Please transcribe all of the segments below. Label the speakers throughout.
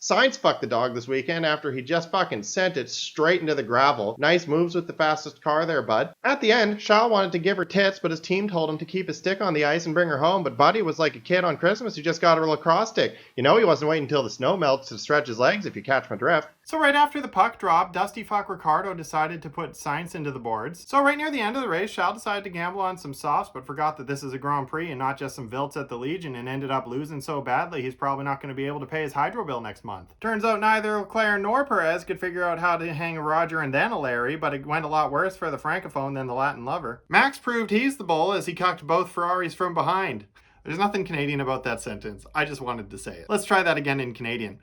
Speaker 1: Sainz fucked the dog this weekend after he just fucking sent it straight into the gravel. Nice moves with the fastest car there, bud. At the end, Charles wanted to give her tits, but his team told him to keep his stick on the ice and bring her home, but Buddy was like a kid on Christmas who just got a lacrosse stick. You know, he wasn't waiting until the snow melts to stretch his legs, if you catch my drift.
Speaker 2: So right after the puck drop, Dusty Fuck Ricardo decided to put Sainz into the boards. So right near the end of the race, Charles decided to gamble on some softs, but forgot that this is a Grand Prix and not just some vilts at the Legion, and ended up losing so badly he's probably not going to be able to pay his hydro bill next month. Turns out neither Leclerc nor Perez could figure out how to hang a Roger and then a Larry, but it went a lot worse for the Francophone than the Latin lover. Max proved he's the bull as he cucked both Ferraris from behind. There's nothing Canadian about that sentence. I just wanted to say it. Let's try that again in Canadian.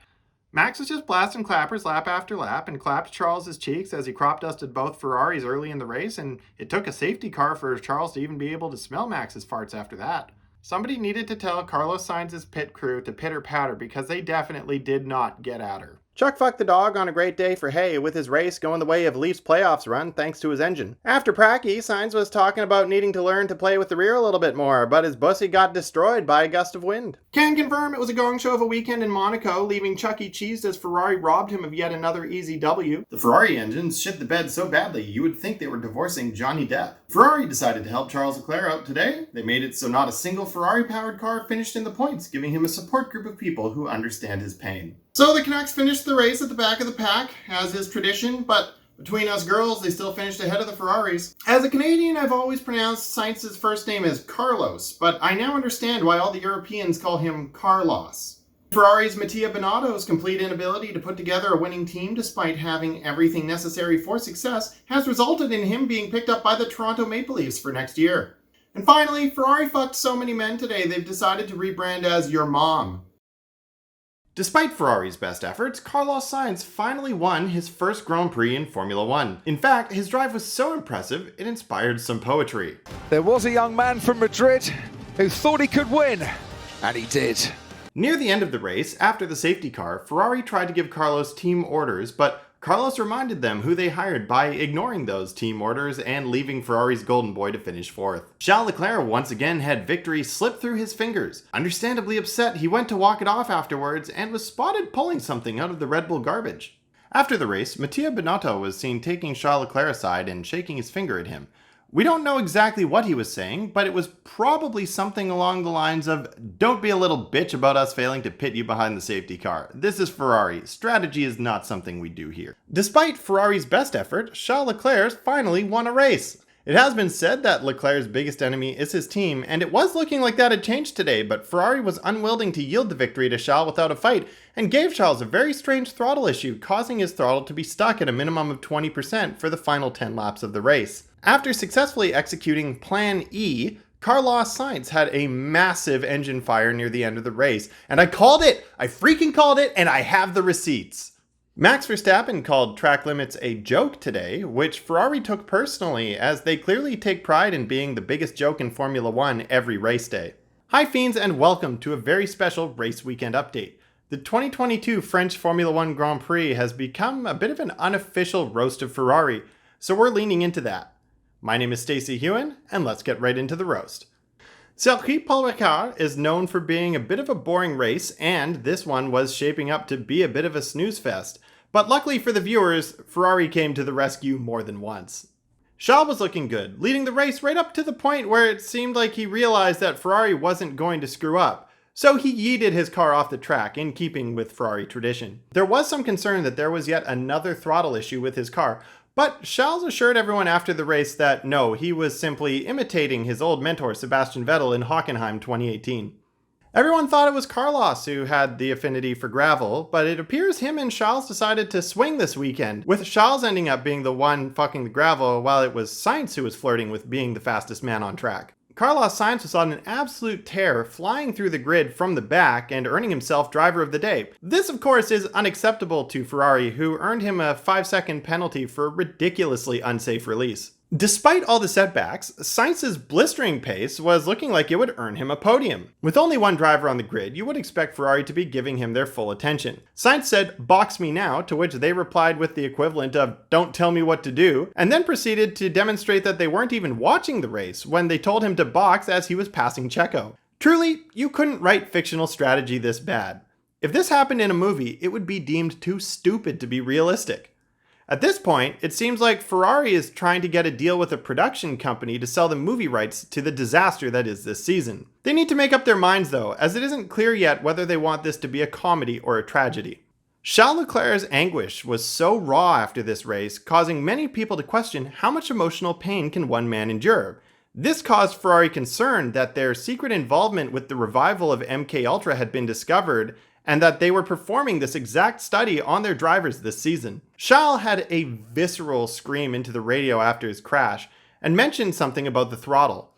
Speaker 2: Max was just blasting clappers lap after lap and clapped Charles's cheeks as he crop dusted both Ferraris early in the race, and it took a safety car for Charles to even be able to smell Max's farts after that. Somebody needed to tell Carlos Sainz's pit crew to pitter patter because they definitely did not get at her.
Speaker 1: Chuck fucked the dog on a great day for hay, with his race going the way of Leafs playoffs run thanks to his engine. After Pracky, Sainz was talking about needing to learn to play with the rear a little bit more, but his bussy got destroyed by a gust of wind.
Speaker 2: Can confirm it was a gong show of a weekend in Monaco, leaving Chuck E. Cheese as Ferrari robbed him of yet another easy W.
Speaker 3: The Ferrari engines shit the bed so badly you would think they were divorcing Johnny Depp. Ferrari decided to help Charles Leclerc out today. They made it so not a single Ferrari-powered car finished in the points, giving him a support group of people who understand his pain. So the Canucks finished the race at the back of the pack, as is tradition, but between us girls, they still finished ahead of the Ferraris. As a Canadian, I've always pronounced Sainz's first name as Carlos, but I now understand why all the Europeans call him Carlos. Ferrari's Mattia Binotto's complete inability to put together a winning team despite having everything necessary for success has resulted in him being picked up by the Toronto Maple Leafs for next year. And finally, Ferrari fucked so many men today they've decided to rebrand as Your Mom.
Speaker 2: Despite Ferrari's best efforts, Carlos Sainz finally won his first Grand Prix in Formula One. In fact, his drive was so impressive, it inspired some poetry.
Speaker 4: There was a young man from Madrid who thought he could win, and he did.
Speaker 2: Near the end of the race, after the safety car, Ferrari tried to give Carlos team orders, but Carlos reminded them who they hired by ignoring those team orders and leaving Ferrari's golden boy to finish fourth. Charles Leclerc once again had victory slip through his fingers. Understandably upset, he went to walk it off afterwards and was spotted pulling something out of the Red Bull garbage. After the race, Mattia Binotto was seen taking Charles Leclerc aside and shaking his finger at him. We don't know exactly what he was saying, but it was probably something along the lines of, "Don't be a little bitch about us failing to pit you behind the safety car. This is Ferrari. Strategy is not something we do here." Despite Ferrari's best effort, Charles Leclerc finally won a race. It has been said that Leclerc's biggest enemy is his team, and it was looking like that had changed today, but Ferrari was unwilling to yield the victory to Charles without a fight, and gave Charles a very strange throttle issue, causing his throttle to be stuck at a minimum of 20% for the final 10 laps of the race. After successfully executing Plan E, Carlos Sainz had a massive engine fire near the end of the race, and I called it! I freaking called it, and I have the receipts! Max Verstappen called track limits a joke today, which Ferrari took personally, as they clearly take pride in being the biggest joke in Formula One every race day. Hi fiends, and welcome to a very special race weekend update. The 2022 French Formula One Grand Prix has become a bit of an unofficial roast of Ferrari, so we're leaning into that. My name is Stacey Hewen, and let's get right into the roast. Circuit Paul Ricard is known for being a bit of a boring race, and this one was shaping up to be a bit of a snooze fest. But luckily for the viewers, Ferrari came to the rescue more than once. Charles was looking good, leading the race right up to the point where it seemed like he realized that Ferrari wasn't going to screw up. So he yeeted his car off the track, in keeping with Ferrari tradition. There was some concern that there was yet another throttle issue with his car, but Charles assured everyone after the race that no, he was simply imitating his old mentor Sebastian Vettel in Hockenheim 2018. Everyone thought it was Carlos who had the affinity for gravel, but it appears him and Charles decided to swing this weekend, with Charles ending up being the one fucking the gravel while it was Sainz who was flirting with being the fastest man on track. Carlos Sainz was on an absolute tear, flying through the grid from the back and earning himself driver of the day. This, of course, is unacceptable to Ferrari, who earned him a 5-second penalty for a ridiculously unsafe release. Despite all the setbacks, Sainz's blistering pace was looking like it would earn him a podium. With only one driver on the grid, you would expect Ferrari to be giving him their full attention. Sainz said, "Box me now," to which they replied with the equivalent of, "Don't tell me what to do," and then proceeded to demonstrate that they weren't even watching the race when they told him to box as he was passing Checo. Truly, you couldn't write fictional strategy this bad. If this happened in a movie, it would be deemed too stupid to be realistic. At this point, it seems like Ferrari is trying to get a deal with a production company to sell the movie rights to the disaster that is this season. They need to make up their minds though, as it isn't clear yet whether they want this to be a comedy or a tragedy. Charles Leclerc's anguish was so raw after this race, causing many people to question how much emotional pain can one man endure. This caused Ferrari concern that their secret involvement with the revival of MK Ultra had been discovered, and that they were performing this exact study on their drivers this season. Charles had a visceral scream into the radio after his crash, and mentioned something about the throttle.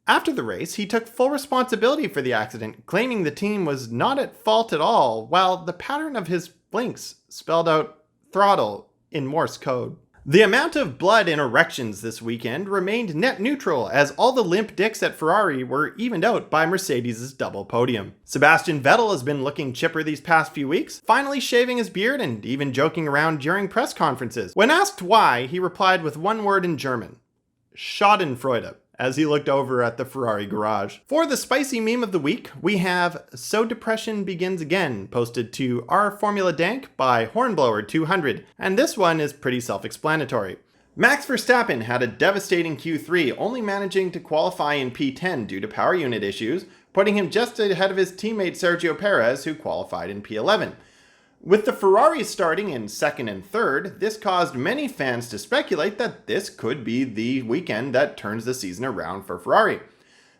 Speaker 2: After the race, he took full responsibility for the accident, claiming the team was not at fault at all, while the pattern of his blinks spelled out throttle in Morse code. The amount of blood and erections this weekend remained net neutral, as all the limp dicks at Ferrari were evened out by Mercedes' double podium. Sebastian Vettel has been looking chipper these past few weeks, finally shaving his beard and even joking around during press conferences. When asked why, he replied with one word in German: Schadenfreude, as he looked over at the Ferrari garage. For the spicy meme of the week, we have "So Depression Begins Again" posted to our Formula Dank by Hornblower200, and this one is pretty self-explanatory. Max Verstappen had a devastating Q3, only managing to qualify in P10 due to power unit issues, putting him just ahead of his teammate Sergio Perez, who qualified in P11. With the Ferraris starting in second and third, this caused many fans to speculate that this could be the weekend that turns the season around for Ferrari.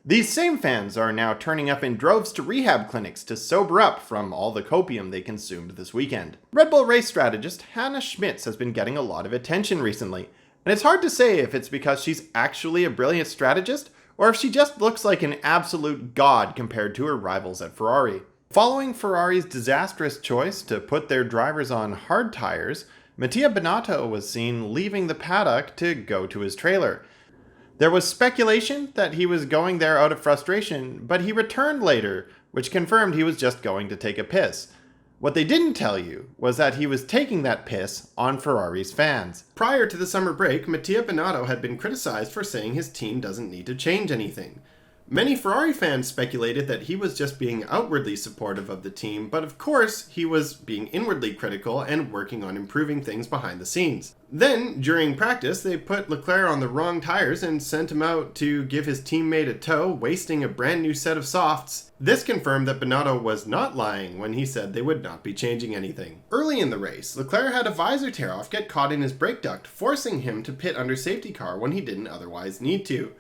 Speaker 2: These same fans are now turning up in droves to rehab clinics to sober up from all the copium they consumed this weekend. Red Bull race strategist Hannah Schmitz has been getting a lot of attention recently, and it's hard to say if it's because she's actually a brilliant strategist or if she just looks like an absolute god compared to her rivals at Ferrari. Following Ferrari's disastrous choice to put their drivers on hard tires, Mattia Binotto was seen leaving the paddock to go to his trailer. There was speculation that he was going there out of frustration, but he returned later, which confirmed he was just going to take a piss. What they didn't tell you was that he was taking that piss on Ferrari's fans.
Speaker 3: Prior to the summer break, Mattia Binotto had been criticized for saying his team doesn't need to change anything. Many Ferrari fans speculated that he was just being outwardly supportive of the team, but of course he was being inwardly critical and working on improving things behind the scenes. Then, during practice, they put Leclerc on the wrong tires and sent him out to give his teammate a tow, wasting a brand new set of softs. This confirmed that Binotto was not lying when he said they would not be changing anything. Early in the race, Leclerc had a visor tear-off get caught in his brake duct, forcing him to pit under safety car when he didn't otherwise need to.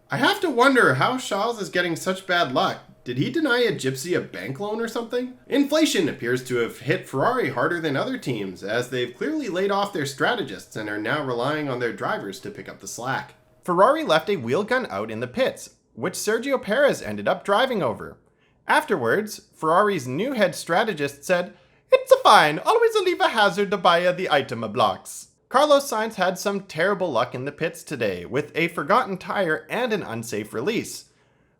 Speaker 3: I have to wonder how Charles is getting such bad luck. Did he deny a gypsy a bank loan or something? Inflation appears to have hit Ferrari harder than other teams, as they've clearly laid off their strategists and are now relying on their drivers to pick up the slack.
Speaker 2: Ferrari left a wheel gun out in the pits, which Sergio Perez ended up driving over. Afterwards, Ferrari's new head strategist said, "It's a fine, always leave a hazard to buy the item blocks." Carlos Sainz had some terrible luck in the pits today, with a forgotten tire and an unsafe release.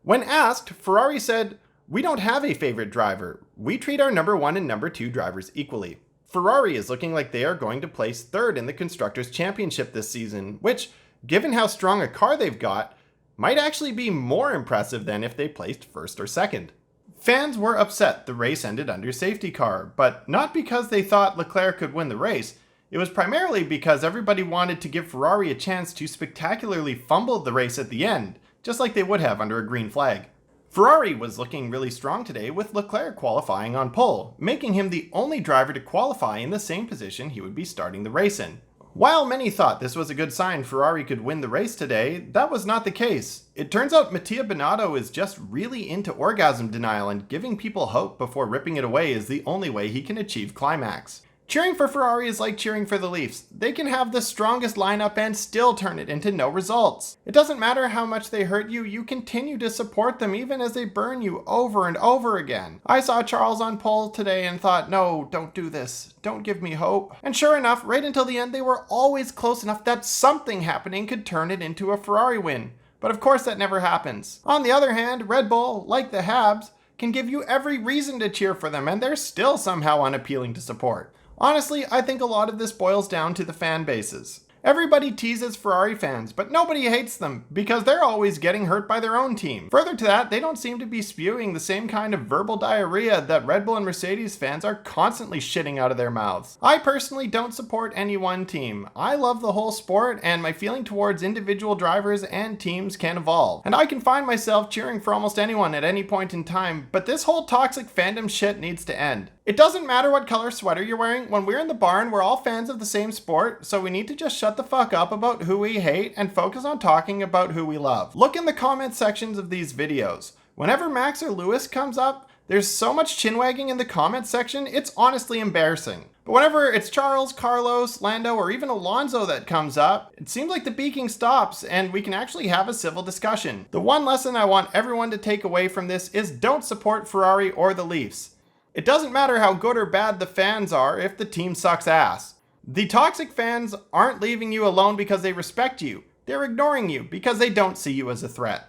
Speaker 2: When asked, Ferrari said, "We don't have a favorite driver. We treat our number 1 and number 2 drivers equally." Ferrari is looking like they are going to place third in the Constructors' Championship this season, which, given how strong a car they've got, might actually be more impressive than if they placed first or second. Fans were upset the race ended under safety car, but not because they thought Leclerc could win the race. It was primarily because everybody wanted to give Ferrari a chance to spectacularly fumble the race at the end, just like they would have under a green flag. Ferrari was looking really strong today, with Leclerc qualifying on pole, making him the only driver to qualify in the same position he would be starting the race in. While many thought this was a good sign Ferrari could win the race today, that was not the case. It turns out Mattia Binotto is just really into orgasm denial, and giving people hope before ripping it away is the only way he can achieve climax. Cheering for Ferrari is like cheering for the Leafs. They can have the strongest lineup and still turn it into no results. It doesn't matter how much they hurt you, you continue to support them even as they burn you over and over again. I saw Charles on pole today and thought, no, don't do this. Don't give me hope. And sure enough, right until the end, they were always close enough that something happening could turn it into a Ferrari win. But of course that never happens. On the other hand, Red Bull, like the Habs, can give you every reason to cheer for them, and they're still somehow unappealing to support. Honestly, I think a lot of this boils down to the fan bases. Everybody teases Ferrari fans, but nobody hates them because they're always getting hurt by their own team. Further to that, they don't seem to be spewing the same kind of verbal diarrhea that Red Bull and Mercedes fans are constantly shitting out of their mouths. I personally don't support any one team. I love the whole sport, and my feeling towards individual drivers and teams can evolve. And I can find myself cheering for almost anyone at any point in time, but this whole toxic fandom shit needs to end. It doesn't matter what color sweater you're wearing. When we're in the barn, we're all fans of the same sport, so we need to just shut the fuck up about who we hate and focus on talking about who we love. Look in the comment sections of these videos. Whenever Max or Lewis comes up, there's so much chin-wagging in the comment section, it's honestly embarrassing. But whenever it's Charles, Carlos, Lando, or even Alonso that comes up, it seems like the beaking stops and we can actually have a civil discussion. The one lesson I want everyone to take away from this is don't support Ferrari or the Leafs. It doesn't matter how good or bad the fans are if the team sucks ass. The toxic fans aren't leaving you alone because they respect you. They're ignoring you because they don't see you as a threat.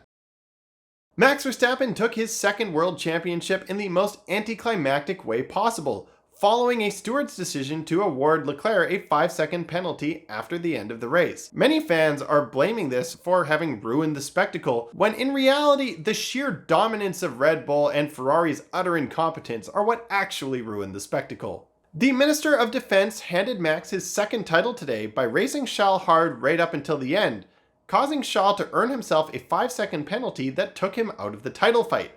Speaker 2: Max Verstappen took his second world championship in the most anticlimactic way possible, following a steward's decision to award Leclerc a 5-second penalty after the end of the race. Many fans are blaming this for having ruined the spectacle, when in reality, the sheer dominance of Red Bull and Ferrari's utter incompetence are what actually ruined the spectacle. The Minister of Defense handed Max his second title today by racing Charles hard right up until the end, causing Charles to earn himself a 5-second penalty that took him out of the title fight.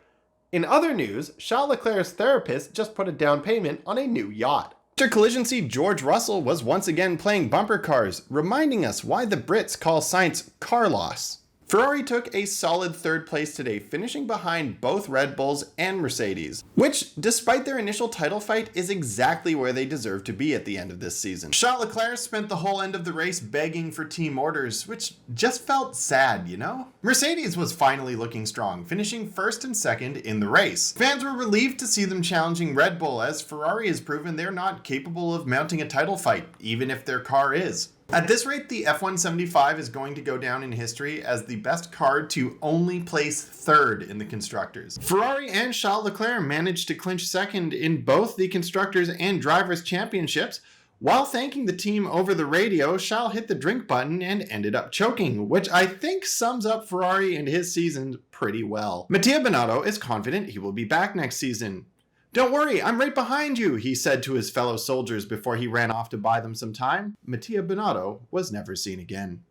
Speaker 2: In other news, Charles Leclerc's therapist just put a down payment on a new yacht. After collision seat George Russell was once again playing bumper cars, reminding us why the Brits call science car loss. Ferrari took a solid third place today, finishing behind both Red Bulls and Mercedes, which, despite their initial title fight, is exactly where they deserve to be at the end of this season. Charles Leclerc spent the whole end of the race begging for team orders, which just felt sad, you know? Mercedes was finally looking strong, finishing first and second in the race. Fans were relieved to see them challenging Red Bull, as Ferrari has proven they're not capable of mounting a title fight, even if their car is. At this rate, the F1 75 is going to go down in history as the best car to only place third in the Constructors. Ferrari and Charles Leclerc managed to clinch second in both the Constructors and Drivers' Championships. While thanking the team over the radio, Charles hit the drink button and ended up choking, which I think sums up Ferrari and his season pretty well. Mattia Binotto is confident he will be back next season. "Don't worry, I'm right behind you," he said to his fellow soldiers before he ran off to buy them some time. Mattia Binotto was never seen again.